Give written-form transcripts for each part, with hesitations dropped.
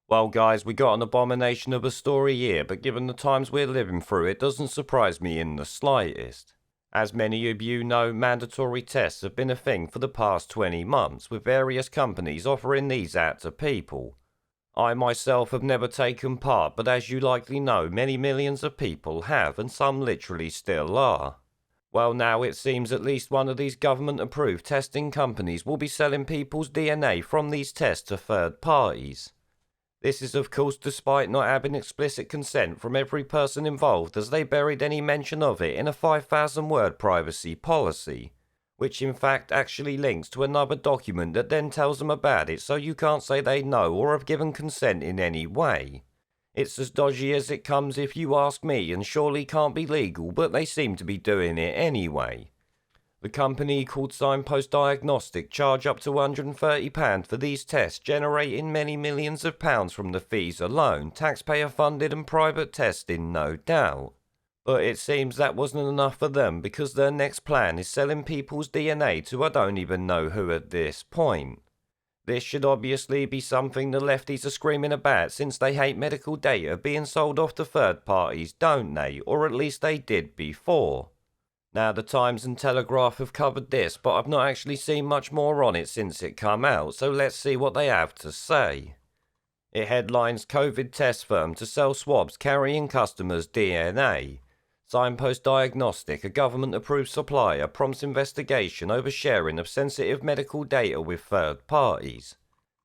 Well, guys, we got an abomination of a story here, but given the times we're living through, it doesn't surprise me in the slightest. As many of you know, mandatory tests have been a thing for the past 20 months, with various companies offering these out to people. I myself have never taken part, but as you likely know, many millions of people have, and some literally still are. Well, now it seems at least one of these government-approved testing companies will be selling people's DNA from these tests to third parties. This is of course despite not having explicit consent from every person involved, as they buried any mention of it in a 5,000-word privacy policy, which in fact actually links to another document that then tells them about it, so you can't say they know or have given consent in any way. It's as dodgy as it comes if you ask me, and surely can't be legal, but they seem to be doing it anyway. The company called Signpost Diagnostic charge up to £130 for these tests, generating many millions of pounds from the fees alone, taxpayer funded and private testing no doubt. But it seems that wasn't enough for them, because their next plan is selling people's DNA to I don't even know who at this point. This should obviously be something the lefties are screaming about, since they hate medical data being sold off to third parties, don't they? Or at least they did before. Now, the Times and Telegraph have covered this, but I've not actually seen much more on it since it come out, so let's see what they have to say. It headlines COVID test firm to sell swabs carrying customers' DNA. Signpost Diagnostic, a government-approved supplier, prompts investigation over sharing of sensitive medical data with third parties.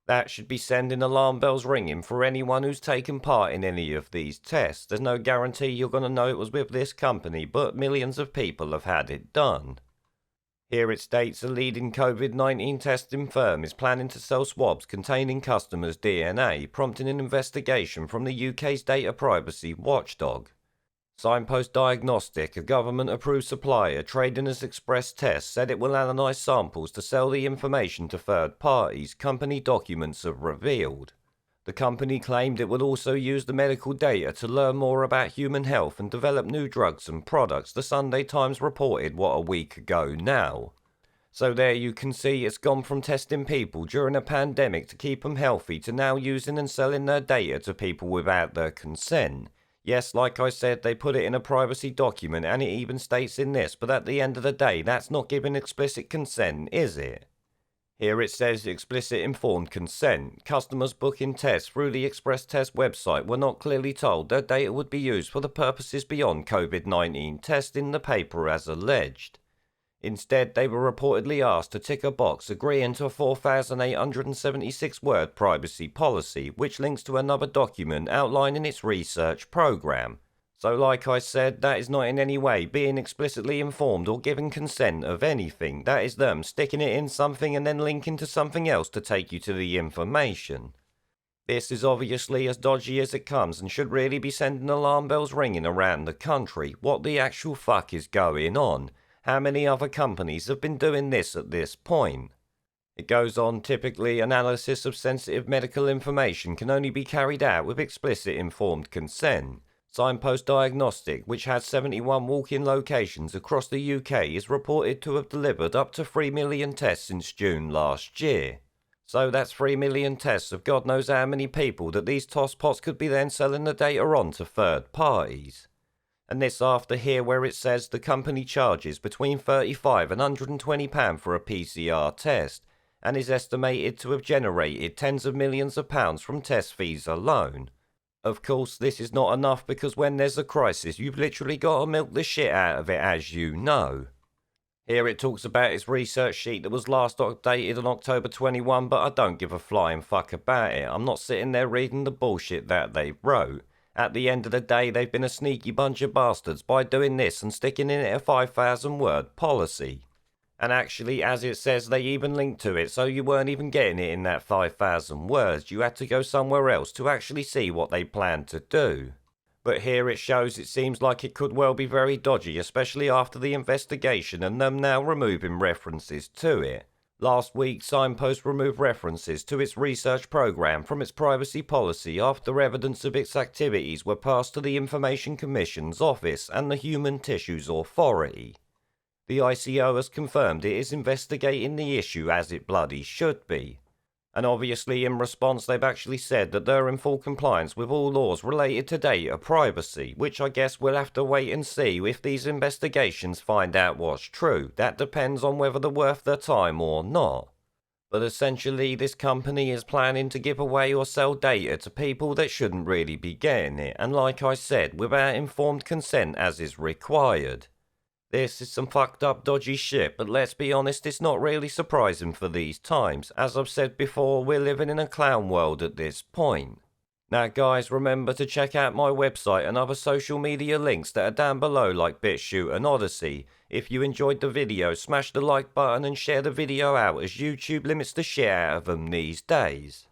That should be sending alarm bells ringing for anyone who's taken part in any of these tests. There's no guarantee you're going to know it was with this company, but millions of people have had it done. Here it states a leading COVID-19 testing firm is planning to sell swabs containing customers' DNA, prompting an investigation from the UK's data privacy watchdog. Signpost Diagnostic, a government-approved supplier trading as Express Tests, said it will analyse samples to sell the information to third parties, company documents have revealed. The company claimed it would also use the medical data to learn more about human health and develop new drugs and products, the Sunday Times reported a week ago now. So there you can see it's gone from testing people during a pandemic to keep them healthy to now using and selling their data to people without their consent. Yes, like I said, they put it in a privacy document, and it even states in this, but at the end of the day, that's not giving explicit consent, is it? Here it says explicit informed consent. Customers booking tests through the Express Test website were not clearly told their data would be used for the purposes beyond COVID-19 testing, the paper has alleged. Instead, they were reportedly asked to tick a box agreeing to a 4,876-word privacy policy, which links to another document outlining its research program. So like I said, that is not in any way being explicitly informed or giving consent of anything. That is them sticking it in something and then linking to something else to take you to the information. This is obviously as dodgy as it comes and should really be sending alarm bells ringing around the country. What the actual fuck is going on? How many other companies have been doing this at this point? It goes on, typically, analysis of sensitive medical information can only be carried out with explicit informed consent. Signpost Diagnostic, which has 71 walk-in locations across the UK, is reported to have delivered up to 3 million tests since June last year. So that's 3 million tests of God knows how many people that these tosspots could be then selling the data on to third parties. And this after here where it says the company charges between £35 and £120 for a PCR test, and is estimated to have generated tens of millions of pounds from test fees alone. Of course, this is not enough, because when there's a crisis, you've literally got to milk the shit out of it, as you know. Here it talks about its research sheet that was last updated on October 21, but I don't give a flying fuck about it. I'm not sitting there reading the bullshit that they wrote. At the end of the day, they've been a sneaky bunch of bastards by doing this and sticking in it a 5,000-word policy. And actually, as it says, they even linked to it, so you weren't even getting it in that 5,000 words. You had to go somewhere else to actually see what they planned to do. But here it shows it seems like it could well be very dodgy, especially after the investigation and them now removing references to it. Last week, Signpost removed references to its research program from its privacy policy after evidence of its activities were passed to the Information Commission's Office and the Human Tissues Authority. The ICO has confirmed it is investigating the issue as it bloody should be. And obviously in response they've actually said that they're in full compliance with all laws related to data privacy, which I guess we'll have to wait and see if these investigations find out what's true. That depends on whether they're worth their time or not. But essentially this company is planning to give away or sell data to people that shouldn't really be getting it, and like I said, without informed consent as is required. This is some fucked up dodgy shit, but let's be honest, it's not really surprising for these times. As I've said before, we're living in a clown world at this point. Now guys, remember to check out my website and other social media links that are down below like BitChute and Odyssey. If you enjoyed the video, smash the like button and share the video out as YouTube limits the shit out of them these days.